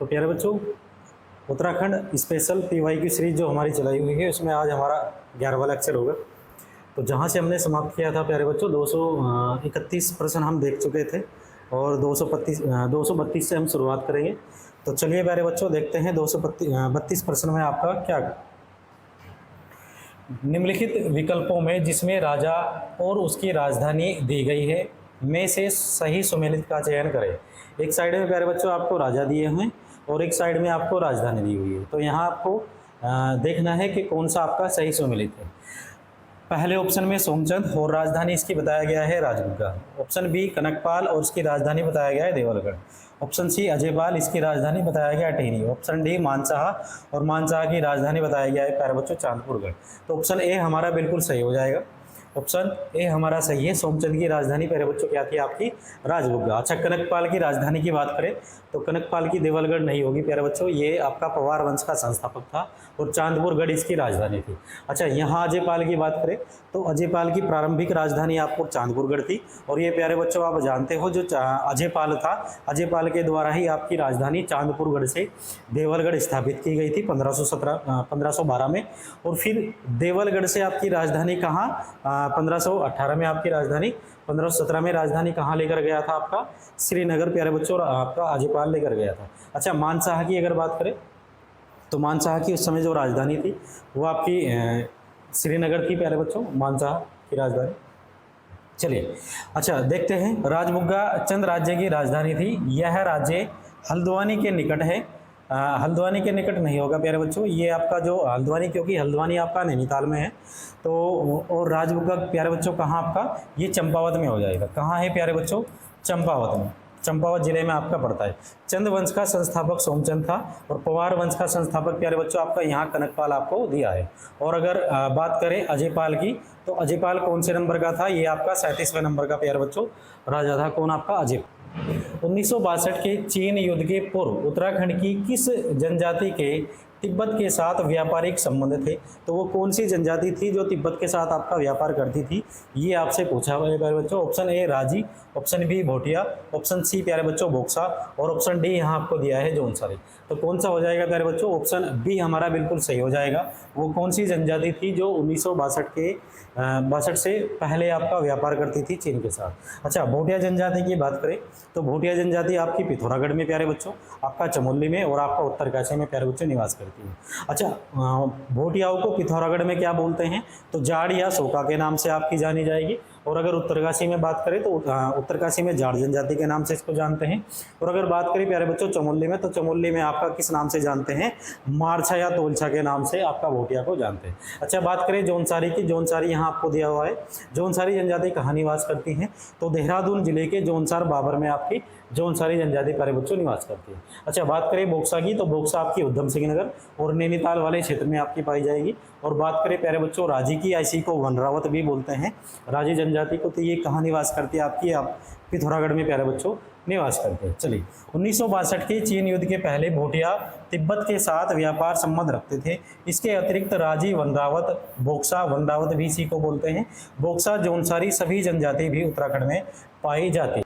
तो प्यारे बच्चों, उत्तराखंड स्पेशल PYQ सीरीज जो हमारी चलाई हुई है उसमें आज हमारा 11वां लेक्चर होगा। तो जहाँ से हमने समाप्त किया था प्यारे बच्चों 231 प्रश्न हम देख चुके थे और 232 से हम शुरुआत करेंगे। तो चलिए प्यारे बच्चों देखते हैं 232 प्रश्न में आपका क्या। निम्नलिखित विकल्पों में जिसमें राजा और उसकी राजधानी दी गई है में से सही सुमेलित का चयन करें। एक साइड में प्यारे बच्चों आपको राजा दिए हैं और एक साइड में आपको राजधानी दी हुई है। तो यहाँ आपको देखना है कि कौन सा आपका सही सुमेलित है। पहले ऑप्शन में सोमचंद और राजधानी इसकी बताया गया है राजगुग्गा। ऑप्शन बी कनकपाल और इसकी राजधानी बताया गया है देवलगढ़। ऑप्शन सी अजयपाल, इसकी राजधानी बताया गया है टिहरी। ऑप्शन डी मानसाहा और मानसाहा की राजधानी बताया गया है प्यारे बच्चों चांदपुरगढ़। तो ऑप्शन ए हमारा बिल्कुल सही हो जाएगा। ऑप्शन ए हमारा सही है। सोमचंद की राजधानी प्यारे बच्चों क्या थी आपकी राजगुग्गा। अच्छा, कनकपाल की राजधानी की बात करें तो कनकपाल की देवलगढ़ नहीं होगी प्यारे बच्चों, ये आपका पवार वंश का संस्थापक था और चांदपुरगढ़ इसकी राजधानी थी। अच्छा, यहाँ अजयपाल की बात करें तो अजयपाल की प्रारंभिक राजधानी आपको चांदपुरगढ़ थी और ये प्यारे बच्चों आप जानते हो जो अजयपाल था, अजयपाल के द्वारा ही आपकी राजधानी चांदपुरगढ़ से देवलगढ़ स्थापित की गई थी 1512 में। और फिर देवलगढ़ से आपकी राजधानी कहाँ 1518 में आपकी राजधानी 1517 में राजधानी कहाँ लेकर गया था आपका श्रीनगर प्यारे बच्चों, आपका अजयपाल लेकर गया था। अच्छा, मानसाहा की अगर बात करें तो मानसाहा की उस समय जो राजधानी थी वो आपकी श्रीनगर थी प्यारे बच्चों, मानसाहा की राजधानी। चलिए अच्छा देखते हैं, राजमुग्गा चंद राज्य की राजधानी थी। यह राज्य हल्द्वानी के निकट है। हल्द्वानी के निकट नहीं होगा प्यारे बच्चों, ये आपका जो हल्द्वानी, क्योंकि हल्द्वानी आपका नैनीताल में है। तो और राजमुग्गा प्यारे बच्चों कहाँ आपका, ये चंपावत में हो जाएगा। कहाँ है प्यारे बच्चों, चंपावत में, चंपावत जिले में आपका पड़ता है। चंद वंश का संस्थापक सोमचंद था और पवार वंश का संस्थापक प्यारे बच्चों आपका यहाँ कनकपाल आपको दिया है। और अगर बात करें अजयपाल की तो अजयपाल कौन से नंबर का था, ये आपका 37वें नंबर का प्यारे बच्चों राजा था। कौन आपका अजय। 1962 के चीन युद्ध के पूर्व उत्तराखंड की किस जनजाति के तिब्बत के साथ व्यापारिक संबंध थे। तो वो कौन सी जनजाति थी जो तिब्बत के साथ आपका व्यापार करती थी, ये आपसे पूछा हुआ है प्यारे बच्चों। Option A Raji, option B Bhotia, option C प्यारे बच्चों बोक्सा और ऑप्शन डी यहाँ आपको दिया है जौनसारी। तो कौन सा हो जाएगा प्यारे बच्चों, ऑप्शन बी हमारा बिल्कुल सही हो जाएगा। वो कौन सी जनजाति थी जो 1962 से पहले आपका व्यापार करती थी चीन के साथ। अच्छा, भोटिया जनजाति की बात करें तो भोटिया जनजाति आपकी पिथौरागढ़ में प्यारे बच्चों, आपका चमोली में और आपका उत्तरकाशी में प्यारे बच्चों निवास करती है। अच्छा, भोटियाओं को पिथौरागढ़ में क्या बोलते हैं तो जाड़ या सोका के नाम से आपकी जानी जाएगी। और अगर उत्तरकाशी में बात करें तो उत्तरकाशी में जाड़ जनजाति के नाम से इसको जानते हैं। और अगर बात करें प्यारे बच्चों चमोली में तो चमोली में आपका किस नाम से जानते हैं, मारछा या तोलछा के नाम से आपका भोटिया को जानते हैं। अच्छा, बात करें जौनसारी की, जौनसारी यहाँ आपको दिया हुआ है। जौनसारी जनजाति कहाँ निवास करती हैं तो देहरादून जिले के जौनसार बाबर में आपकी जौनसारी जनजाति प्यारे बच्चों निवास करती है। अच्छा, बात करें बोक्सा की तो बोक्सा आपकी उधम सिंह नगर और नैनीताल वाले क्षेत्र में आपकी पाई जाएगी। और बात करें प्यारे बच्चों राजी की, इसी को वनरावत भी बोलते हैं राजी जनजाति को, तो ये कहाँ निवास करती है आपकी, आप पिथौरागढ़ में प्यारे बच्चों निवास करते हैं। चलिए, 1962 के चीन युद्ध के पहले भोटिया तिब्बत के साथ व्यापार संबंध रखते थे। इसके अतिरिक्त राजी, वनरावत, बोक्सा, वनरावत भी इसी को बोलते हैं। बोक्सा, जौनसारी सभी जनजाति भी उत्तराखंड में पाई जाती है।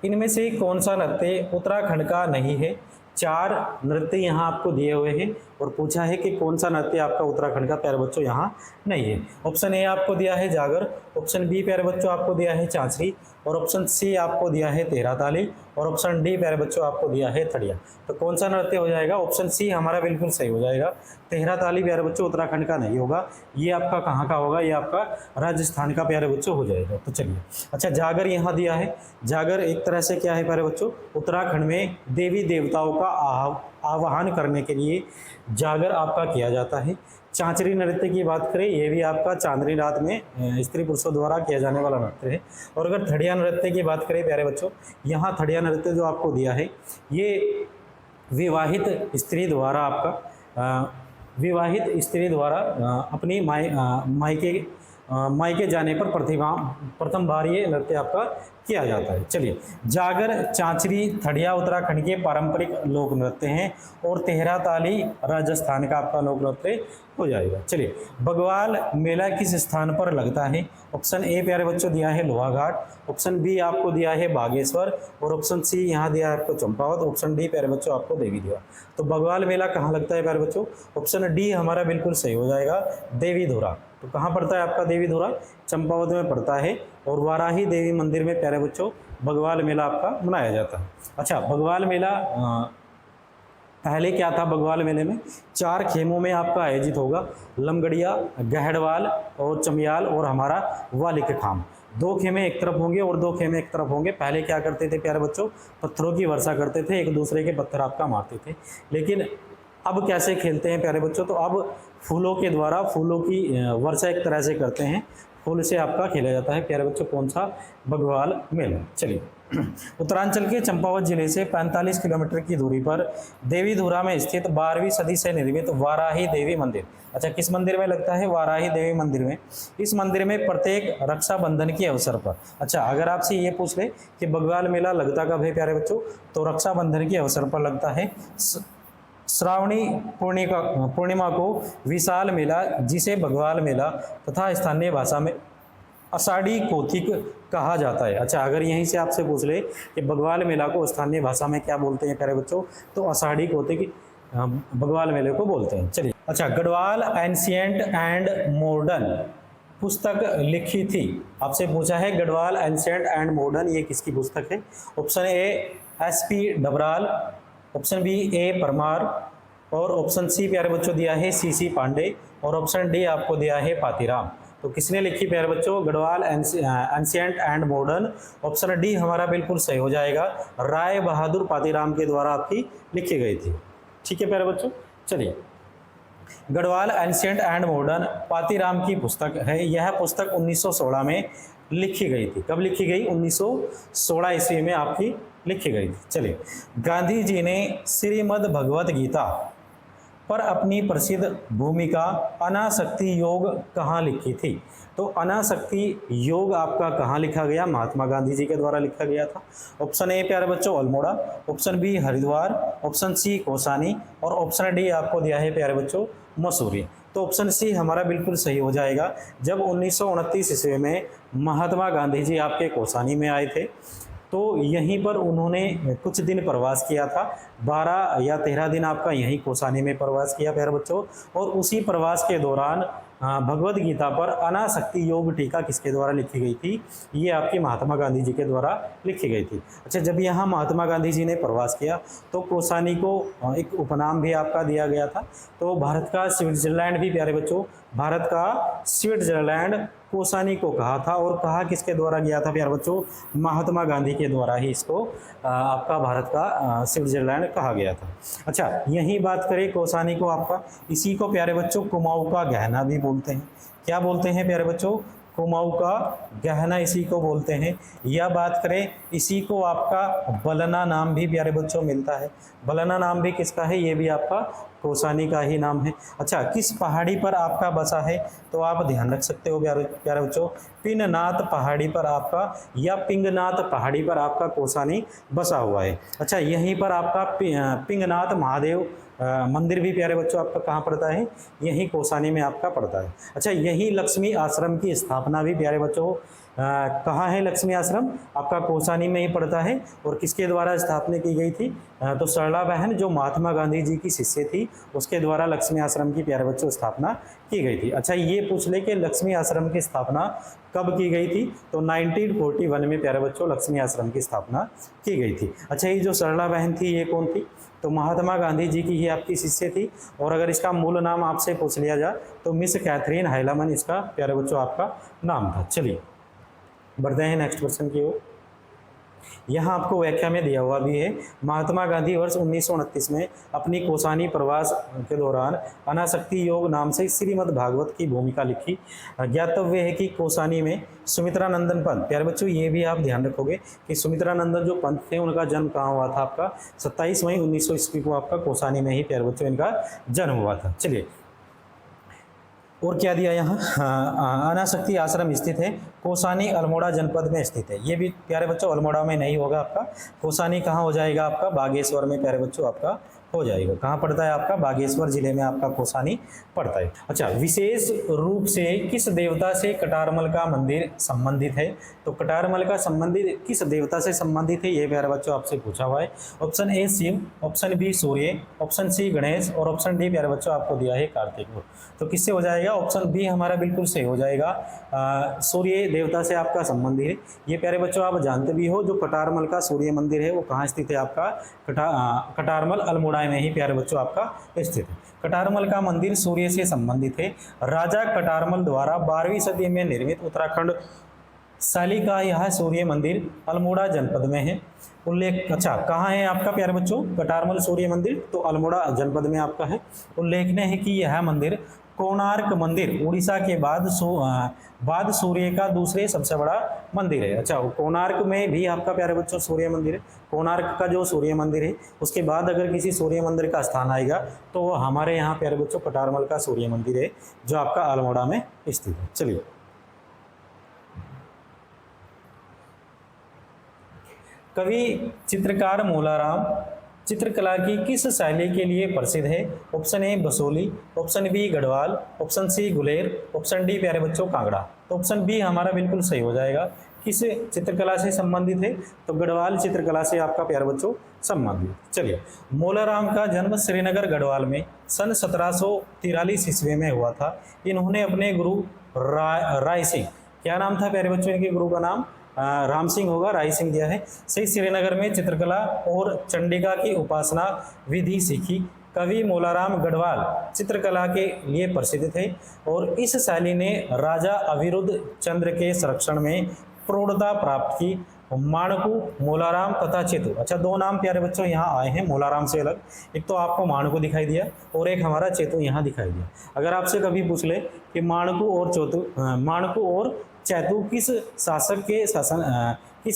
इनमें से कौन सा नृत्य उत्तराखंड का नहीं है। 4 नृत्य यहाँ आपको दिए हुए हैं और पूछा है कि कौन सा नृत्य आपका उत्तराखंड का प्यारे बच्चों यहाँ नहीं है। ऑप्शन ए आपको दिया है जागर, ऑप्शन बी प्यारे बच्चों आपको दिया है चांचरी और ऑप्शन सी आपको दिया है तेरा ताली और ऑप्शन डी प्यारे बच्चों आपको दिया है थड़िया। तो कौन सा नृत्य हो जाएगा, ऑप्शन सी हमारा बिल्कुल सही हो जाएगा। तेहरा ताली प्यारे बच्चों उत्तराखंड का नहीं होगा, ये आपका कहाँ का होगा, ये आपका राजस्थान का प्यारे बच्चों हो जाएगा। तो चलिए, अच्छा जागर यहाँ दिया है। जागर एक तरह से क्या है प्यारे बच्चों, उत्तराखंड में देवी देवताओं का आवाहन करने के लिए जागर आपका किया जाता है। चांचरी नृत्य की बात करें, ये भी आपका चांदनी रात में स्त्री पुरुषों द्वारा किया जाने वाला नृत्य है। और अगर थड़िया नृत्य की बात करें प्यारे बच्चों, यहाँ थड़िया नृत्य जो आपको दिया है ये विवाहित स्त्री द्वारा अपनी मायके जाने पर प्रथम बार ये नृत्य आपका किया जाता है। चलिए, जागर, चांचरी, थड़िया उत्तराखंड के पारंपरिक लोक नृत्य हैं और तेहरा ताली राजस्थान का आपका लोक नृत्य हो जाएगा। चलिए, बगवाल मेला किस स्थान पर लगता है? ऑप्शन ए प्यारे बच्चों दिया है लोहाघाट, ऑप्शन बी आपको दिया है बागेश्वर और ऑप्शन सी यहाँ दिया है आपको चंपावत, ऑप्शन डी प्यारे बच्चों आपको देवी धुरा। तो बगवाल मेला कहाँ लगता है प्यारे बच्चों? ऑप्शन डी हमारा बिल्कुल सही हो जाएगा, देवी धुरा। तो कहाँ पड़ता है आपका देवी धुरा? चंपावत में पड़ता है और वाराही देवी मंदिर में प्यारे बच्चों बगवाल मेला आपका मनाया जाता है। अच्छा, बगवाल मेला पहले क्या था? बगवाल मेले में 4 खेमों में आपका आयोजित होगा, लमगड़िया, गहड़वाल और चमियाल और हमारा वालिक खाम। 2 खेमे एक तरफ होंगे और 2 खेमे एक तरफ होंगे। पहले क्या करते थे प्यारे बच्चों? पत्थरों की वर्षा करते थे, एक दूसरे के पत्थर आपका मारते थे। लेकिन अब कैसे खेलते हैं प्यारे बच्चों? तो अब फूलों के द्वारा फूलों की वर्षा एक तरह से करते हैं, फूल से आपका खेला जाता है प्यारे बच्चों। कौन सा? बगवाल मेला। चलिए, उत्तरांचल के चंपावत जिले से 45 किलोमीटर की दूरी पर देवी धुरा में स्थित 12वीं सदी से निर्मित वाराही देवी मंदिर। अच्छा, किस मंदिर में लगता है? वाराही देवी मंदिर में। इस मंदिर में प्रत्येक रक्षाबंधन के अवसर पर, अच्छा अगर आपसे ये पूछ ले कि बगवाल मेला लगता कब है प्यारे बच्चों, तो रक्षाबंधन के अवसर पर लगता है। श्रावणी पूर्णिमा को विशाल मेला, जिसे बगवाल मेला तथा स्थानीय भाषा में आषाढ़ी कोतिक कहा जाता है। अच्छा, अगर यहीं से आपसे पूछ ले कि बगवाल मेला को स्थानीय भाषा में क्या बोलते हैं प्यारे बच्चों, तो आषाढ़ी कोतिक बगवाल मेले को बोलते हैं। चलिए, अच्छा, गढ़वाल एंशिएंट एंड मॉडर्न पुस्तक लिखी थी। आपसे पूछा है गढ़वाल एंशिएंट एंड मॉडर्न, ये किसकी पुस्तक है? Option A SP Dabral, option B A Parmar और ऑप्शन सी प्यारे बच्चों दिया है CC पांडे और ऑप्शन डी आपको दिया है पातीराम। तो किसने लिखी प्यारे बच्चों? Garhwal ancient and modern. Option D हमारा बिल्कुल सही हो जाएगा, राय बहादुर पातीराम के द्वारा आपकी लिखी गई थी। ठीक है प्यारे बच्चों। चलिए, Garhwal ancient and modern Patiram की पुस्तक है। यह पुस्तक 1916 में लिखी गई थी। कब लिखी गई? 1916 ईस्वी में आपकी लिखी गई थी। चलिए, गांधी जी ने श्रीमद् भगवत गीता पर अपनी प्रसिद्ध भूमिका अनासक्ति योग कहाँ लिखी थी? तो अनासक्ति योग आपका कहाँ लिखा गया? महात्मा गांधी जी के द्वारा लिखा गया था। ऑप्शन ए प्यारे बच्चों Almora, option B Haridwar, option C Kausani और ऑप्शन डी आपको दिया है प्यारे बच्चों मसूरी। तो ऑप्शन सी हमारा बिल्कुल सही हो जाएगा। जब 1929 ईस्वी में महात्मा गांधी जी आपके कौसानी में आए थे, तो यहीं पर उन्होंने कुछ दिन प्रवास किया था। 12 या 13 दिन आपका यहीं कौसानी में प्रवास किया प्यारे बच्चों। और उसी प्रवास के दौरान भगवद गीता पर अनासक्ति योग टीका किसके द्वारा लिखी गई थी? ये आपकी महात्मा गांधी जी के द्वारा लिखी गई थी। अच्छा, जब यहाँ महात्मा गांधी जी ने प्रवास किया तो कौसानी को एक उपनाम भी आपका दिया गया था। तो भारत का स्विट्जरलैंड भी प्यारे बच्चों, भारत का स्विट्जरलैंड कौसानी को कहा था। और कहा किसके द्वारा गया था प्यारे बच्चों? महात्मा गांधी के द्वारा ही इसको आपका भारत का स्विट्जरलैंड कहा गया था। अच्छा, यही बात करें कौसानी को आपका, इसी को प्यारे बच्चों कुमाऊं का गहना भी बोलते हैं। क्या बोलते हैं प्यारे बच्चों? कुमाऊं का गहना इसी को बोलते हैं। या बात करें इसी को आपका बलना नाम भी प्यारे बच्चों मिलता है। बलना नाम भी किसका है? ये भी आपका कौसानी का ही नाम है। अच्छा, किस पहाड़ी पर आपका बसा है? तो आप ध्यान रख सकते हो प्यारे बच्चों, पिननाथ पहाड़ी पर आपका या पिंगनाथ पहाड़ी पर आपका कौसानी बसा हुआ है। अच्छा, यहीं पर आपका पिंगनाथ महादेव मंदिर भी प्यारे बच्चों आपका कहाँ पड़ता है? यहीं कौसानी में आपका पड़ता है। अच्छा, यही लक्ष्मी आश्रम की स्थापना भी प्यारे बच्चों कहाँ है? लक्ष्मी आश्रम आपका कौसानी में ही पड़ता है। और किसके द्वारा स्थापना की गई थी? तो सरला बहन जो महात्मा गांधी जी की शिष्य थी, उसके द्वारा लक्ष्मी आश्रम की प्यारे बच्चों स्थापना की गई थी। अच्छा, ये पूछ ले कि लक्ष्मी आश्रम की स्थापना कब की गई थी? तो 1941 में प्यारे बच्चों लक्ष्मी आश्रम की स्थापना की गई थी। अच्छा, ये जो सरला बहन थी ये कौन थी? तो महात्मा गांधी जी की ही आपकी शिष्य थी। और अगर इसका मूल नाम आपसे पूछ लिया जाए तो मिस कैथरीन हाइलामन इसका प्यारे बच्चों आपका नाम था। चलिए, बढ़ते हैं नेक्स्ट क्वेश्चन की ओर। यहाँ आपको व्याख्या में दिया हुआ भी है, महात्मा गांधी वर्ष 1929 में अपनी कौसानी प्रवास के दौरान अनासक्ति योग नाम से श्रीमद् भागवत की भूमिका लिखी। ज्ञातव्य है कि कौसानी में सुमित्रा नंदन पंत, प्यारे बच्चों ये भी आप ध्यान रखोगे कि सुमित्रा नंदन जो पंत थे उनका जन्म कहाँ हुआ था? आपका 27 मई 1900 ईस्वी को आपका कौसानी में ही प्यारे बच्चों इनका जन्म हुआ था। चलिए, और क्या दिया यहाँ, अनासक्ति आश्रम स्थित है, कोसानी अल्मोड़ा जनपद में स्थित है। ये भी प्यारे बच्चों अल्मोड़ा में नहीं होगा आपका, कोसानी कहाँ हो जाएगा आपका, बागेश्वर में प्यारे बच्चों आपका हो जाएगा। कहाँ पड़ता है आपका, बागेश्वर जिले में आपका कोसानी पड़ता है। अच्छा, विशेष रूप से किस देवता से कटारमल का मंदिर संबंधित है? तो कटारमल का संबंधित किस देवता से संबंधित है, ये प्यारे बच्चों आपसे पूछा हुआ है। Option A Shiva, option B Surya, option C Ganesh और ऑप्शन डी प्यारे बच्चों आपको दिया है कार्तिक। तो किससे हो जाएगा, ऑप्शन बी हमारा बिल्कुल सही हो जाएगा, सूर्य देवता से आपका संबंध है। ये प्यारे बच्चों आप जानते भी हो, जो कटारमल का सूर्य मंदिर है वो कहाँ स्थित है आपका, कटारमल अल्मोड़ा में ही प्यारे बच्चों आपका स्थित है। कटारमल का मंदिर सूर्य से संबंधित है। राजा कटारमल द्वारा 12वीं सदी में निर्मित उत्तराखंड शैली का यह सूर्य मंदिर अल्मोड़ा जनपद में है। उल्लेख, अच्छा कहाँ है आपका प्यारे बच्चों कटारमल सूर्य मंदिर, तो अल्मोड़ा जनपद में आपका है। उल्लेखनीय है कि यह मंदिर कोणार्क मंदिर उड़ीसा के बाद सूर्य का दूसरे सबसे बड़ा मंदिर है। अच्छा, कोणार्क में भी आपका प्यारे बच्चों सूर्य मंदिर है। कोणार्क का जो सूर्य मंदिर है उसके बाद अगर किसी सूर्य मंदिर का स्थान आएगा तो वो हमारे यहाँ प्यारे बच्चों कटारमल का सूर्य मंदिर है जो आपका अल्मोड़ा में स्थित है। चलिए, कवि चित्रकार मोलाराम चित्रकला की किस शैली के लिए प्रसिद्ध है? Option A Basohli, option B Garhwal, option C Guler, option D प्यारे बच्चों कांगड़ा। तो ऑप्शन बी हमारा बिल्कुल सही हो जाएगा। किस चित्रकला से संबंधित है? तो गढ़वाल चित्रकला से आपका प्यारे बच्चों संबंधित। चलिए, मोलाराम का जन्म श्रीनगर गढ़वाल में सन 1743 ईस्वी में हुआ था। इन्होंने अपने गुरु राय सिंह, क्या नाम था प्यारे बच्चों इनके गुरु का नाम, राम सिंह होगा, राय सिंह दिया है, से श्रीनगर में चित्रकला और चंडिका की उपासना विधि सीखी। कवि मोलाराम गढ़वाल चित्रकला के लिए प्रसिद्ध थे और इस शैली ने राजा अविरुद्ध चंद्र के संरक्षण में प्रौढ़ता प्राप्त की। माणकू, मोलाराम तथा चेतु, अच्छा दो नाम प्यारे बच्चों यहाँ आए हैं मोलाराम से अलग, एक तो आपको माणकू दिखाई दिया और एक हमारा चेतु यहाँ दिखाई दिया। अगर आपसे कभी पूछ ले कि माणकू और चैतु किस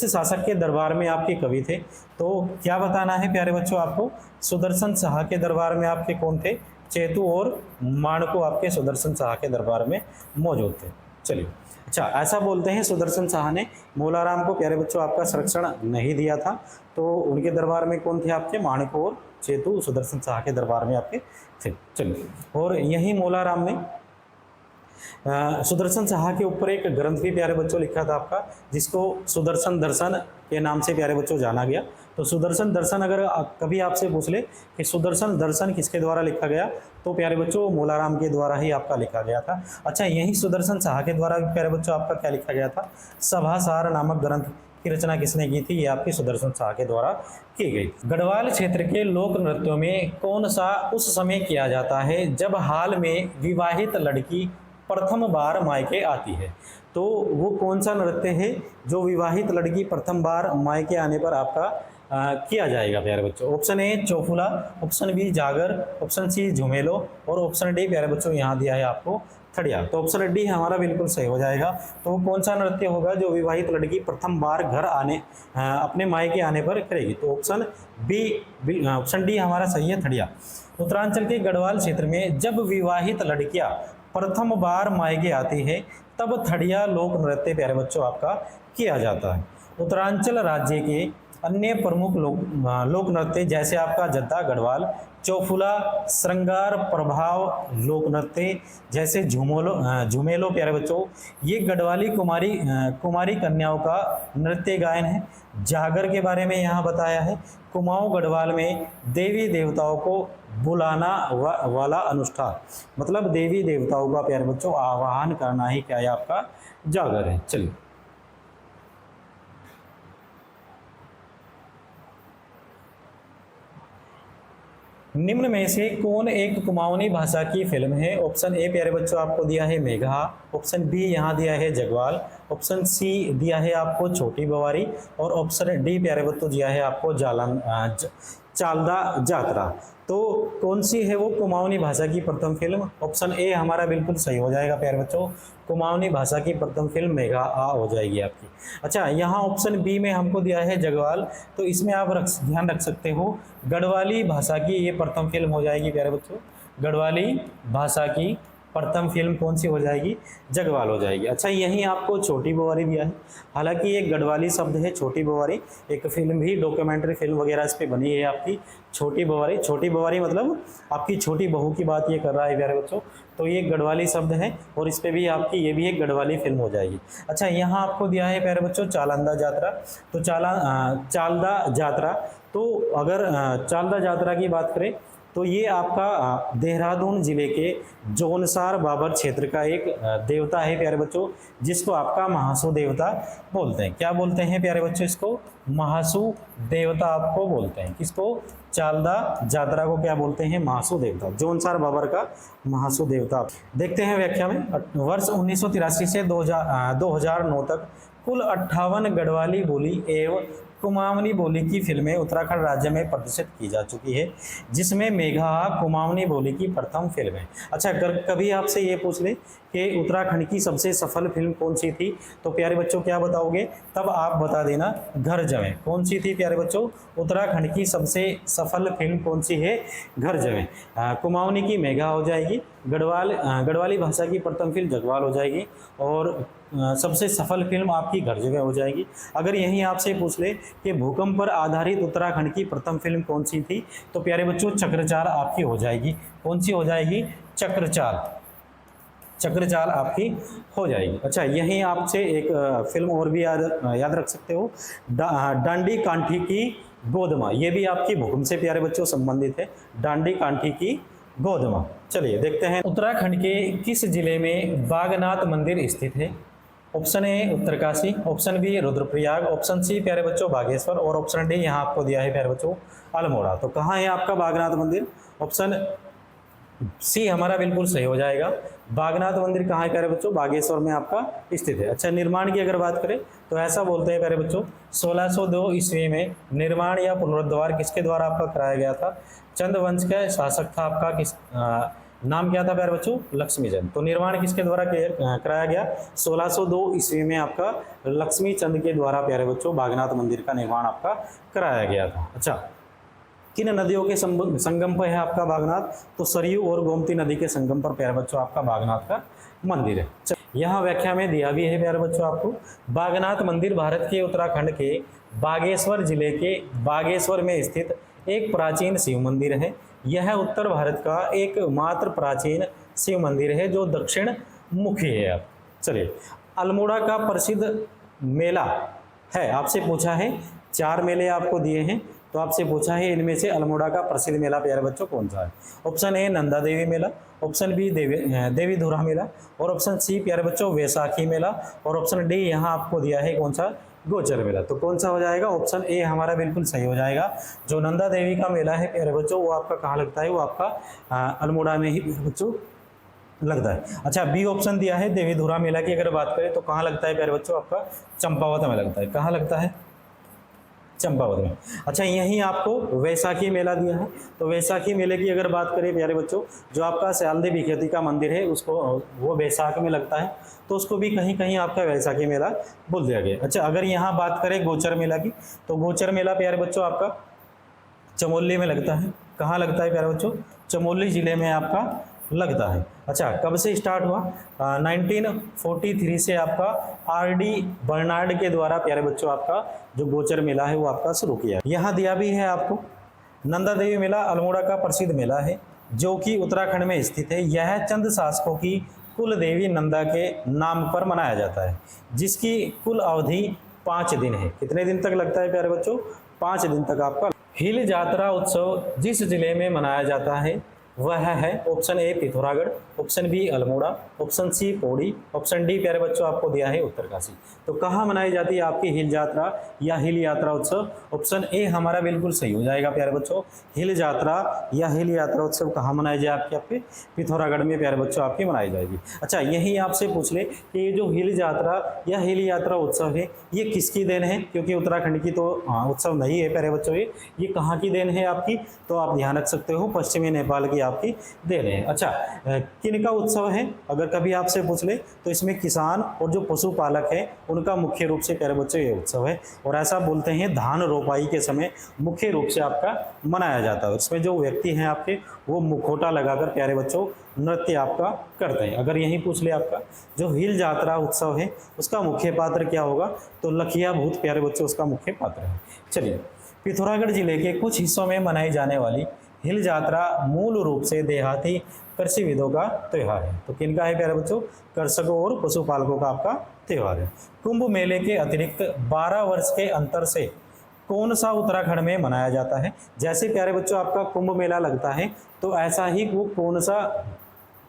शासक के दरबार में आपके कवि थे, तो क्या बताना है प्यारे बच्चों आपको, सुदर्शन शाह के दरबार में आपके कौन थे, चेतु और माणकू आपके सुदर्शन शाह के दरबार में मौजूद थे। चलिए, अच्छा ऐसा बोलते हैं सुदर्शन शाह ने मोलाराम को प्यारे बच्चों आपका संरक्षण नहीं दिया था, तो उनके दरबार में कौन थे आपके, माणकू और चेतु सुदर्शन शाह के दरबार में आपके थे। चलिए, और यही मोलाराम ने सुदर्शन शाह के ऊपर एक ग्रंथ भी प्यारे बच्चों लिखा था आपका, जिसको सुदर्शन दर्शन के नाम से प्यारे बच्चों जाना गया। तो सुदर्शन दर्शन अगर कभी आपसे पूछ ले कि सुदर्शन दर्शन किसके द्वारा लिखा गया, तो प्यारे बच्चों मोलाराम के द्वारा ही आपका लिखा गया था। अच्छा, यही सुदर्शन शाह के द्वारा भी प्यारे बच्चों आपका क्या लिखा गया था, सभासार नामक ग्रंथ की रचना किसने की थी, ये आपकी सुदर्शन शाह के द्वारा की गई। गढ़वाल क्षेत्र के लोक नृत्यों में कौन सा उस समय किया जाता है जब हाल में विवाहित लड़की प्रथम बार मायके आती है? तो वो कौन सा नृत्य है जो विवाहित लड़की प्रथम बार मायके आने पर आपका किया जाएगा प्यारे बच्चों? Option A Chaufula, option B Jagar, option C Jhumelo और ऑप्शन डी प्यारे बच्चों यहाँ दिया है आपको थड़िया। तो ऑप्शन डी हमारा बिल्कुल सही हो जाएगा। तो कौन सा नृत्य होगा जो विवाहित लड़की प्रथम बार घर आने अपने मायके आने पर करेगी? तो ऑप्शन बी, ऑप्शन डी हमारा सही है, थड़िया। उत्तरांचल के गढ़वाल क्षेत्र में जब विवाहित लड़कियां प्रथम बार मायके आती है तब थड़िया लोक नृत्य प्यारे बच्चों आपका किया जाता है। उत्तरांचल राज्य के अन्य प्रमुख लोक नृत्य जैसे आपका जद्दा गढ़वाल, चौफुला, श्रृंगार प्रभाव लोक नृत्य जैसे झुमेलो प्यारे बच्चों, ये गढ़वाली कुमारी कन्याओं का नृत्य गायन है। जागर के बारे में यहाँ बताया है। कुमाऊं गढ़वाल में देवी देवताओं को बुलाना वाला अनुष्ठान, मतलब देवी देवताओं का प्यारे बच्चों आवाहन करना ही क्या है आपका जागर है। चलिए, निम्न में से कौन एक कुमाऊनी भाषा की फिल्म है? ऑप्शन ए प्यारे बच्चों आपको दिया है मेघा, ऑप्शन बी यहाँ दिया है जगवाल, ऑप्शन सी दिया है आपको छोटी बवारी और ऑप्शन डी प्यारे बच्चों दिया है आपको चालदा जात्रा। तो कौन सी है वो कुमाऊनी भाषा की प्रथम फिल्म? ऑप्शन ए हमारा बिल्कुल सही हो जाएगा प्यारे बच्चों, कुमाऊनी भाषा की प्रथम फिल्म मेघा हो जाएगी आपकी। अच्छा, यहाँ ऑप्शन बी में हमको दिया है जगवाल, तो इसमें आप ध्यान रख सकते हो गढ़वाली भाषा की ये प्रथम फिल्म हो जाएगी प्यारे बच्चों, गढ़वाली भाषा की प्रथम फिल्म कौन सी हो जाएगी, जगवाल हो जाएगी। अच्छा, यहीं आपको छोटी बोवारी दिया है, हालांकि एक गढ़वाली शब्द है छोटी बोवारी, एक फिल्म भी डॉक्यूमेंट्री फिल्म वगैरह इस पे बनी है आपकी छोटी बोवारी। छोटी बोवारी मतलब आपकी छोटी बहू की बात ये कर रहा है प्यारे बच्चों, तो ये गढ़वाली शब्द है और इस पे भी आपकी ये भी एक गढ़वाली फिल्म हो जाएगी। अच्छा, यहाँ आपको दिया है प्यारे बच्चों चालंदा जात्रा, तो चालदा जात्रा, तो अगर चालदा जात्रा की बात करें तो ये आपका देहरादून जिले के जौनसार बाबर क्षेत्र का एक देवता है प्यारे बच्चों, जिसको आपका महासू देवता बोलते हैं। क्या बोलते हैं प्यारे बच्चों, इसको महासू देवता आपको बोलते हैं। किसको, चालदा जात्रा को क्या बोलते हैं, महासू देवता, जौनसार बाबर का महासू देवता। देखते हैं व्याख्या में। वर्ष 1983 से 2009 तक कुल 58 गढ़वाली बोली एवं कुमाऊनी बोली की फिल्में उत्तराखंड राज्य में प्रदर्शित की जा चुकी है, जिसमें मेघा कुमाऊनी बोली की प्रथम फिल्म है। अच्छा, अगर कभी आपसे ये पूछ ले कि उत्तराखंड की सबसे सफल फिल्म कौन सी थी, तो प्यारे बच्चों क्या बताओगे, तब आप बता देना घर जमें। कौन सी थी प्यारे बच्चों, उत्तराखंड की सबसे सफल फिल्म कौन सी है, घर जमें। कुमाऊनी की मेघा हो जाएगी, गढ़वाली भाषा की प्रथम फिल्म जगवाल हो जाएगी, और सबसे सफल फिल्म आपकी घर जगह हो जाएगी। अगर यहीं आपसे पूछ ले कि भूकंप पर आधारित उत्तराखंड की प्रथम फिल्म कौन सी थी, तो प्यारे बच्चों चक्रचाल आपकी हो जाएगी। कौन सी हो जाएगी, चक्रचाल, चक्रचाल आपकी हो जाएगी। अच्छा, यहीं आपसे एक फिल्म और भी याद रख सकते हो, डांडी कांठी की गोदमा, ये भी आपकी भूकंप से प्यारे बच्चों संबंधित है, डांडी कांठी की गोदमा। चलिए देखते हैं, उत्तराखंड के किस जिले में बागनाथ मंदिर स्थित है। Option A Uttarkashi, option B Rudraprayag, option C प्यारे बच्चों बागेश्वर, और ऑप्शन डी यहाँ आपको दिया है प्यारे बच्चों अल्मोड़ा। तो कहाँ है आपका बागनाथ मंदिर, ऑप्शन सी हमारा बिल्कुल सही हो जाएगा। बागनाथ मंदिर कहाँ है प्यारे बच्चों, बागेश्वर में आपका स्थित है। अच्छा, निर्माण की अगर बात करें तो ऐसा बोलते हैं प्यारे बच्चों 1602 ईस्वी में निर्माण या पुनरुद्धार किसके द्वारा आपका कराया गया था, चंद वंश का शासक था आपका, किस नाम क्या था प्यारे बच्चों, लक्ष्मीचंद। तो निर्माण किसके द्वारा कराया गया, 1602 ईस्वी में आपका लक्ष्मी चंद के द्वारा प्यारे बच्चों बागनाथ मंदिर का निर्माण आपका कराया गया था। अच्छा, किन नदियों के संगम पर है आपका बागनाथ, तो सरयू और गोमती नदी के संगम पर प्यारे बच्चों आपका बागनाथ का मंदिर है। यहाँ व्याख्या में दिया भी है प्यारे बच्चों आपको, बागनाथ मंदिर भारत के उत्तराखंड के बागेश्वर जिले के बागेश्वर में स्थित एक प्राचीन शिव मंदिर है। यह उत्तर भारत का एकमात्र प्राचीन शिव मंदिर है जो दक्षिण मुखी है। चलिए, अल्मोड़ा का प्रसिद्ध मेला है, आपसे पूछा है 4 मेले आपको दिए हैं, तो आपसे पूछा है इनमें से अल्मोड़ा का प्रसिद्ध मेला प्यारे बच्चों कौन सा है। ऑप्शन ए नंदा देवी मेला, ऑप्शन बी देवी धुरा मेला, और ऑप्शन सी प्यारे बच्चों वैसाखी मेला, और ऑप्शन डी यहाँ आपको दिया है कौन सा, गोचर मेला। तो कौन सा हो जाएगा, ऑप्शन ए हमारा बिल्कुल सही हो जाएगा। जो नंदा देवी का मेला है प्यारे बच्चों वो आपका कहाँ लगता है, वो आपका अल्मोड़ा में ही प्यारे बच्चों लगता है। अच्छा, बी ऑप्शन दिया है देवी धुरा मेला की अगर बात करें तो कहाँ लगता है प्यारे बच्चों, आपका चंपावत में लगता है। कहाँ लगता है, चंपावत में। अच्छा, यहीं आपको वैसाखी मेला दिया है, तो वैसाखी मेले की अगर बात करें प्यारे बच्चों, जो आपका सयालदी भिखती का मंदिर है उसको वो वैसाख में लगता है, तो उसको भी कहीं कहीं आपका वैसाखी मेला बोल दिया गया। अच्छा, अगर यहाँ बात करें गोचर मेला की, तो गोचर मेला प्यारे बच्चों आपका चमोली में लगता है। कहाँ लगता है प्यारे बच्चों, चमोली जिले में आपका लगता है। अच्छा, कब से स्टार्ट हुआ, 1943 से आपका RD बर्नार्ड के द्वारा प्यारे बच्चों आपका जो गोचर मेला है वो आपका शुरू किया। यहाँ दिया भी है आपको, नंदा देवी मेला अल्मोड़ा का प्रसिद्ध मेला है जो कि उत्तराखंड में स्थित है। यह चंद शासकों की कुल देवी नंदा के नाम पर मनाया जाता है, जिसकी कुल अवधि 5 दिन है। कितने दिन तक लगता है प्यारे बच्चों, 5 दिन तक आपका। हिल जात्रा उत्सव जिस जिले में मनाया जाता है वह है option A Pithoragarh, option B Almora, option C Pauri, option D प्यारे बच्चों आपको दिया है उत्तरकाशी। तो कहाँ मनाई जाती है आपकी हिल यात्रा या हिल यात्रा उत्सव, ऑप्शन ए हमारा बिल्कुल सही हो जाएगा प्यारे बच्चों। हिल यात्रा या हिल यात्रा उत्सव कहाँ मनाई जाए आपके, आपके पिथौरागढ़ में प्यारे बच्चों आपकी मनाई जाएगी। अच्छा, यही आपसे पूछ ले कि ये जो हिल यात्रा या हिल यात्रा उत्सव है ये किसकी देन है, क्योंकि उत्तराखंड की तो उत्सव नहीं है प्यारे बच्चों, ये कहाँ की देन है आपकी, तो आप ध्यान रख सकते हो पश्चिमी नेपाल की आपकी दे रहे हैं। अच्छा, किन का उत्सव है अगर कभी आपसे पूछ ले तो इसमें किसान और जो पशुपालक है उनका मुख्य रूप से प्यारे बच्चों ये उत्सव है। और ऐसा बोलते हैं धान रोपाई के समय मुख्य रूप से आपका मनाया जाता है। इसमें जो व्यक्ति हैं आपके वो मुखौटा लगाकर प्यारे बच्चों नृत्य आपका करते हैं। अगर यही पूछ ले आपका जो हिल जात्रा उत्सव है उसका मुख्य पात्र क्या होगा, तो लखिया भूत प्यारे बच्चों उसका मुख्य पात्र है। चलिए, पिथौरागढ़ जिले के कुछ हिस्सों में मनाई जाने वाली हिल यात्रा मूल रूप से देहाती कृषिविदों का त्यौहार है। तो किनका है प्यारे बच्चों, कृषकों और पशुपालकों का आपका त्यौहार है। कुंभ मेले के अतिरिक्त 12 वर्ष के अंतर से कौन सा उत्तराखंड में मनाया जाता है। जैसे प्यारे बच्चों आपका कुंभ मेला लगता है तो ऐसा ही वो कौन सा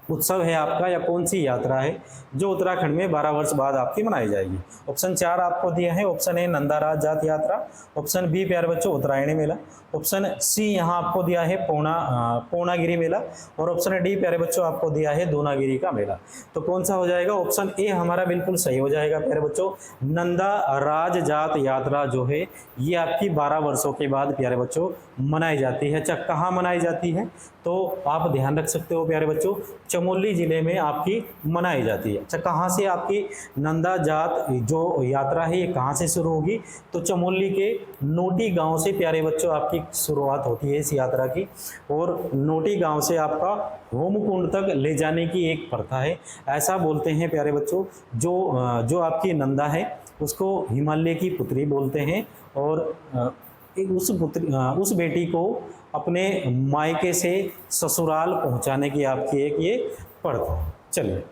उत्सव है आपका या कौन सी यात्रा है जो उत्तराखंड में 12 वर्ष बाद आपकी मनाई जाएगी। ऑप्शन 4 आपको दिया है। ऑप्शन ए नंदाराज जात यात्रा, ऑप्शन बी प्यारे बच्चों उत्तरायणी मेला, ऑप्शन सी यहाँ आपको दिया है पूर्णागिरी मेला, और ऑप्शन डी प्यारे बच्चों आपको दिया है दूनागिरी का मेला। तो कौन सा हो जाएगा, ऑप्शन ए हमारा बिल्कुल सही हो जाएगा प्यारे बच्चों। नंदाराज जात यात्रा जो है ये आपकी 12 वर्षों के बाद प्यारे बच्चों मनाई जाती है। अच्छा, कहाँ मनाई जाती है तो आप ध्यान रख सकते हो प्यारे बच्चों, चमोली जिले में आपकी मनाई जाती है। अच्छा, कहाँ से आपकी नंदा जात जो यात्रा है ये कहाँ से शुरू होगी, तो चमोली के नोटी गांव से प्यारे बच्चों आपकी शुरुआत होती है इस यात्रा की। और नोटी गांव से आपका होमकुंड तक ले जाने की एक प्रथा है। ऐसा बोलते हैं प्यारे बच्चों जो आपकी नंदा है उसको हिमालय की पुत्री बोलते हैं, और उस बेटी को अपने मायके से ससुराल पहुंचाने की आपकी एक ये प्रथा है। चलिए,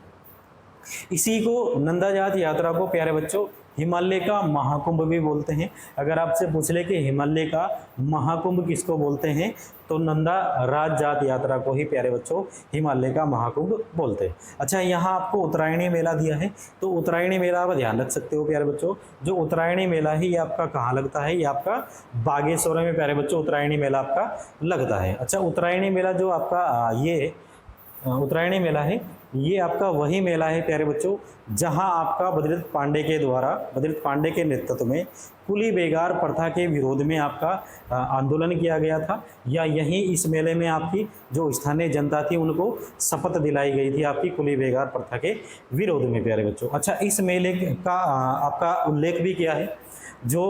इसी को नंदा जात यात्रा को प्यारे बच्चों हिमालय का महाकुंभ भी बोलते हैं। अगर आपसे पूछ ले कि हिमालय का महाकुंभ किसको बोलते हैं तो नंदा राज जात यात्रा को ही प्यारे बच्चों हिमालय का महाकुंभ बोलते हैं। अच्छा, यहाँ आपको उत्तरायणी मेला दिया है तो उत्तरायणी मेला आप ध्यान रख सकते हो प्यारे बच्चों। जो उत्तरायणी मेला है ये आपका कहाँ लगता है, ये आपका बागेश्वर में प्यारे बच्चों उत्तरायणी मेला आपका लगता है। अच्छा, उत्तरायणी मेला जो आपका ये उत्तरायणी मेला है ये आपका वही मेला है प्यारे बच्चों जहां आपका बद्रीनाथ पांडे के नेतृत्व में कुली बेगार प्रथा के विरोध में आपका आंदोलन किया गया था, या यहीं इस मेले में आपकी जो स्थानीय जनता थी उनको शपथ दिलाई गई थी आपकी कुली बेगार प्रथा के विरोध में प्यारे बच्चों। अच्छा, इस मेले का आपका उल्लेख भी किया है जो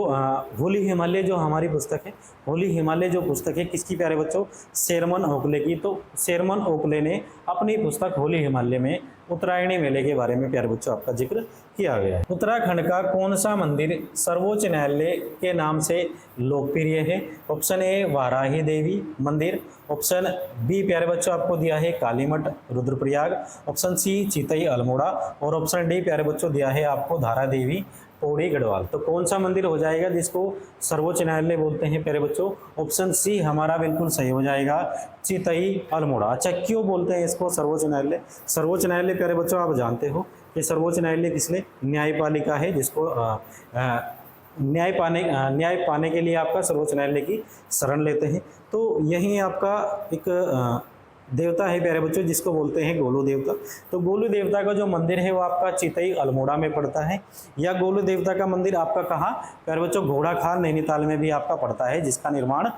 होली हिमालय जो हमारी पुस्तक है, होली हिमालय जो पुस्तक है किसकी प्यारे बच्चों, शेरमन ओकले की। तो शेरमन ओकले ने अपनी पुस्तक होली हिमालय में उत्तरायणी मेले के बारे में प्यारे बच्चों आपका जिक्र किया गया है। उत्तराखंड का कौन सा मंदिर सर्वोच्च न्यायालय के नाम से लोकप्रिय है। ऑप्शन ए वाराही देवी मंदिर, ऑप्शन बी प्यारे बच्चों आपको दिया है कालीमठ रुद्रप्रयाग, ऑप्शन सी चितई अल्मोड़ा, और ऑप्शन डी प्यारे बच्चों दिया है आपको धारा देवी पौड़ी गढ़वाल। तो कौन सा मंदिर हो जाएगा जिसको सर्वोच्च न्यायालय बोलते हैं प्यारे बच्चों, ऑप्शन सी हमारा बिल्कुल सही हो जाएगा चितई अल्मोड़ा। अच्छा, क्यों बोलते हैं इसको सर्वोच्च न्यायालय। सर्वोच्च न्यायालय प्यारे बच्चों आप जानते हो कि सर्वोच्च न्यायालय किसलिए, न्यायपालिका है जिसको न्याय पाने के लिए आपका सर्वोच्च न्यायालय की शरण लेते हैं। तो यही आपका एक देवता है प्यारे बच्चों जिसको बोलते हैं गोलू देवता। तो गोलू देवता का जो मंदिर है वो आपका चितई अल्मोड़ा में पड़ता है, या गोलू देवता का मंदिर आपका कहाँ प्यारे बच्चों, घोड़ाखाल नैनीताल में भी आपका पड़ता है, जिसका निर्माण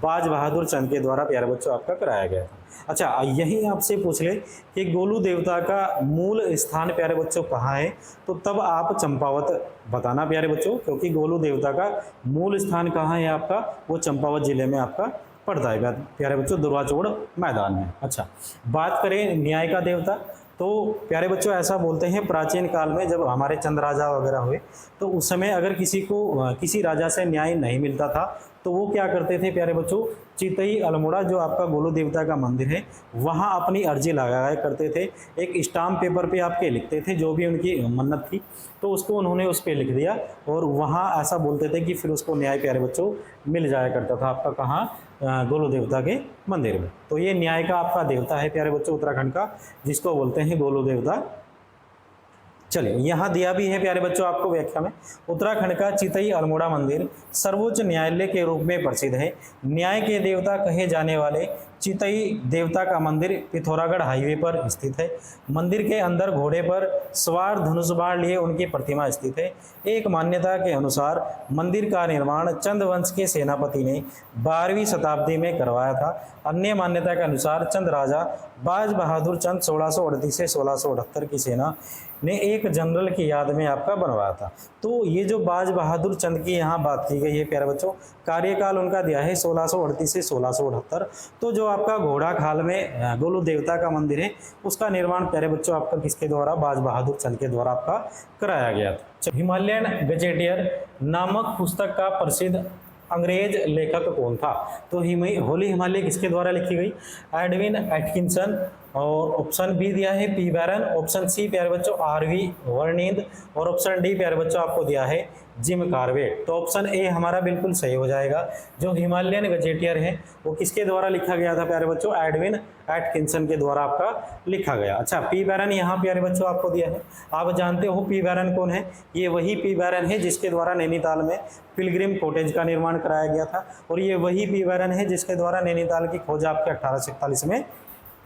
बाज बहादुर चंद के द्वारा प्यारे बच्चों आपका कराया गया था। अच्छा, यही आपसे पूछ ले कि गोलू देवता का मूल स्थान प्यारे बच्चों कहाँ है, तो तब आप चंपावत बताना प्यारे बच्चों, क्योंकि गोलू देवता का मूल स्थान कहाँ है आपका, वो चंपावत जिले में आपका पड़ता है प्यारे बच्चों, दुर्वाचौड़ मैदान में। अच्छा, बात करें न्याय का देवता, तो प्यारे बच्चों ऐसा बोलते हैं प्राचीन काल में जब हमारे चंद राजा वगैरह हुए तो उस समय अगर किसी राजा से न्याय नहीं मिलता था तो वो क्या करते थे प्यारे बच्चों, चितई अल्मोड़ा जो आपका गोलू देवता का मंदिर है वहाँ अपनी अर्जी लगाया करते थे। एक स्टाम्प पेपर पे आपके लिखते थे जो भी उनकी मन्नत थी, तो उसको उन्होंने उस पर लिख दिया और वहाँ ऐसा बोलते थे कि फिर उसको न्याय प्यारे बच्चों मिल जाया करता था आपका कहाँ, गोलू देवता के मंदिर में। तो ये न्याय का आपका देवता है प्यारे बच्चों उत्तराखंड का, जिसको बोलते हैं गोलू देवता। चलिए, यहाँ दिया भी है प्यारे बच्चों आपको व्याख्या में, उत्तराखंड का चितई अल्मोड़ा मंदिर सर्वोच्च न्यायालय के रूप में प्रसिद्ध है। न्याय के देवता कहे जाने वाले चितई देवता का मंदिर पिथौरागढ़ हाईवे पर स्थित है। मंदिर के अंदर घोड़े पर सवार धनुष बाण लिए उनकी प्रतिमा स्थित है। एक मान्यता के अनुसार मंदिर का निर्माण चंद वंश के सेनापति ने 12वीं शताब्दी में करवाया था। अन्य मान्यता के अनुसार चंद राजा बाज बहादुर चंद 1638 से 1678 की सेना ने एक जनरल की याद में आपका बनवाया था। तो ये जो बाज बहादुर चंद की यहाँ बात की गई है प्यारे बच्चों, कार्यकाल उनका दिया है 1638 से 1678। तो जो आपका घोड़ा खाल में गोलू देवता का मंदिर है उसका निर्माण प्यारे बच्चों आपका किसके द्वारा, बाज बहादुर चंद के द्वारा आपका कराया गया था। हिमालयन गजेटियर नामक पुस्तक का प्रसिद्ध अंग्रेज लेखक कौन था? तो होली हिमालय किसके द्वारा लिखी गई? Edwin Atkinson. और ऑप्शन बी दिया है पी बैरन, ऑप्शन सी प्यारे बच्चों आरवी वर्णिंद, और ऑप्शन डी प्यारे बच्चों आपको दिया है जिम कार्बेट। तो ऑप्शन ए हमारा बिल्कुल सही हो जाएगा। जो हिमालयन गजेटियर है वो किसके द्वारा लिखा गया था प्यारे बच्चों? एडविन एटकिंसन के द्वारा आपका लिखा गया। अच्छा, पी बैरन यहाँ प्यारे बच्चों आपको दिया है। आप जानते हो पी बैरन कौन है? ये वही पी बैरन है जिसके द्वारा नैनीताल में पिलग्रिम कॉटेज का निर्माण कराया गया था, और ये वही पी बैरन है जिसके द्वारा नैनीताल की खोज आपके 1841 में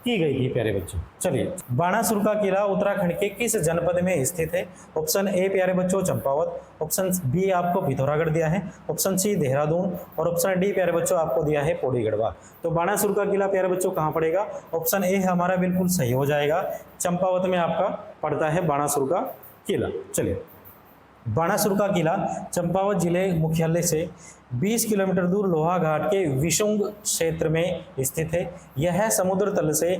की गई थी प्यारे बच्चों। चलिए, बाणासुर का किला उत्तराखंड के किस जनपद में स्थित है? ऑप्शन ए प्यारे बच्चों चंपावत, ऑप्शन बी आपको पिथौरागढ़ दिया है, ऑप्शन सी देहरादून, और ऑप्शन डी प्यारे बच्चों आपको दिया है पौड़ी गढ़वा। तो बाणासुर का किला प्यारे बच्चों कहाँ पड़ेगा? ऑप्शन ए हमारा बिल्कुल सही हो जाएगा, चंपावत में आपका पड़ता है बाणासुर का किला। चलिए, बाणासुर का किला चंपावत जिले मुख्यालय से 20 किलोमीटर दूर लोहा घाट के विशुंग क्षेत्र में स्थित है। यह समुद्र तल से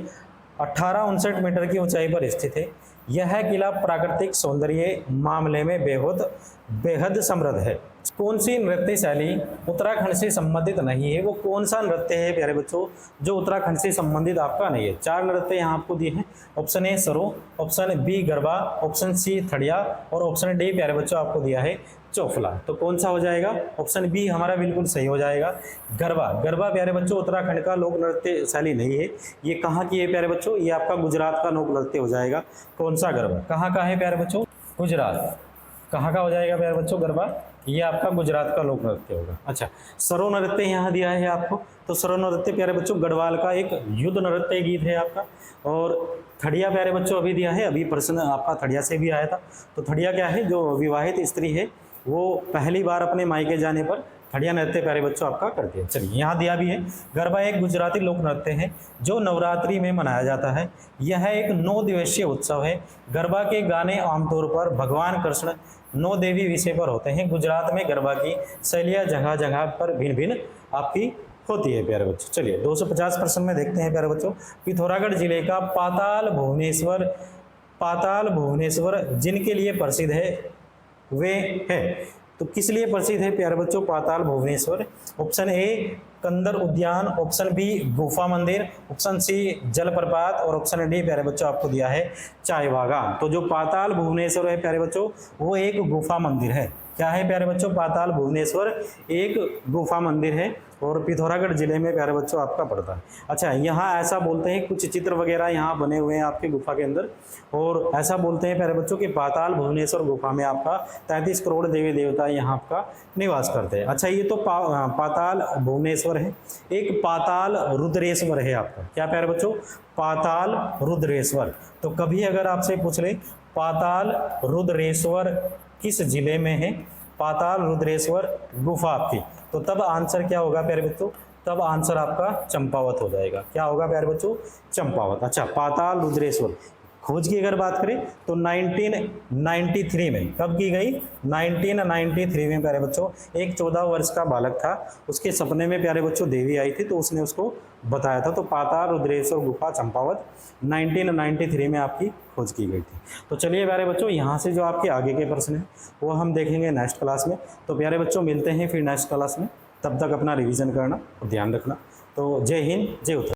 1859 मीटर की ऊंचाई पर स्थित है। यह किला प्राकृतिक सौंदर्य मामले में बेहद समृद्ध है। कौन सी नृत्य शैली उत्तराखंड से संबंधित नहीं है? वो कौन सा नृत्य है प्यारे बच्चों जो उत्तराखंड से संबंधित आपका नहीं है? 4 नृत्य यहाँ आपको दिए हैं। Option A Saro, option B Garba, option C Thadiya, और ऑप्शन डी प्यारे बच्चों आपको दिया है चौफला। तो कौन सा हो जाएगा? ऑप्शन बी हमारा बिल्कुल सही हो जाएगा, गरबा। गरबा प्यारे बच्चों उत्तराखंड का लोक नृत्य शैली नहीं है। ये कहाँ की है प्यारे बच्चों? ये आपका गुजरात का लोक नृत्य हो जाएगा। कौन सा गरबा कहाँ का है प्यारे बच्चों? गुजरात। कहाँ का हो जाएगा प्यारे बच्चों गरबा? ये आपका गुजरात का लोक नृत्य होगा। अच्छा, सरो नृत्य यहाँ दिया है आपको। तो सरो नृत्य प्यारे बच्चों गढ़वाल का एक युद्ध नृत्य गीत है आपका। और थड़िया प्यारे बच्चों अभी दिया है, अभी प्रश्न आपका थड़िया से भी आया था। तो थड़िया क्या है? जो विवाहित स्त्री है वो पहली बार अपने मायके जाने पर थड़िया नृत्य प्यारे बच्चों आपका करते हैं। चलिए, यहाँ दिया भी है, गरबा एक गुजराती लोक नृत्य है जो नवरात्रि में मनाया जाता है। यह एक 9 दिवसीय उत्सव है। गरबा के गाने आमतौर पर भगवान कृष्ण 9 देवी विषय पर होते हैं। गुजरात में गरबा की शैलियाँ जगह जगह पर भिन्न भिन्न आपकी होती है प्यारे बच्चों। चलिए, 250 प्रश्न में देखते हैं प्यारे बच्चों। पिथौरागढ़ जिले का पाताल भुवनेश्वर जिनके लिए प्रसिद्ध है वे है। तो किस लिए प्रसिद्ध है प्यारे बच्चों पाताल भुवनेश्वर? ऑप्शन ए कंदर उद्यान, ऑप्शन बी गुफा मंदिर, ऑप्शन सी जलप्रपात, और ऑप्शन डी प्यारे बच्चों आपको दिया है चाय बागान। तो जो पाताल भुवनेश्वर है प्यारे बच्चों वो एक गुफा मंदिर है। क्या है प्यारे बच्चों? पाताल भुवनेश्वर एक गुफा मंदिर है और पिथौरागढ़ जिले में प्यारे बच्चों आपका पड़ता है। अच्छा, यहाँ ऐसा बोलते हैं, कुछ चित्र वगैरह यहाँ बने हुए हैं आपकी गुफा के अंदर, और ऐसा बोलते हैं प्यारे बच्चों कि पाताल भुवनेश्वर गुफा में आपका 33 करोड़ देवी देवता यहाँ आपका निवास करते हैं। अच्छा, ये तो पाताल भुवनेश्वर है। एक पाताल रुद्रेश्वर है आपका। क्या प्यारे बच्चों? पाताल रुद्रेश्वर। तो कभी अगर आपसे पूछ ले पाताल रुद्रेश्वर किस जिले में है, पाताल रुद्रेश्वर गुफा आपकी, तो तब आंसर क्या होगा प्यारे बच्चों? तब आंसर आपका चंपावत हो जाएगा। क्या होगा प्यारे बच्चों? चंपावत। अच्छा, पाताल रुद्रेश्वर खोज की अगर बात करें तो 1993 में, कब की गई? 1993 में प्यारे बच्चों। एक 14 वर्ष का बालक था, उसके सपने में प्यारे बच्चों देवी आई थी, तो उसने उसको बताया था। तो पाताल रुद्रेश्वर गुफा चंपावत 1993 में आपकी खोज की गई थी। तो चलिए प्यारे बच्चों, यहाँ से जो आपके आगे के प्रश्न हैं वो हम देखेंगे नेक्स्ट क्लास में। तो प्यारे बच्चों मिलते हैं फिर नेक्स्ट क्लास में, तब तक अपना रिवीजन करना और ध्यान रखना। तो जय हिंद, जय उत्तराखंड।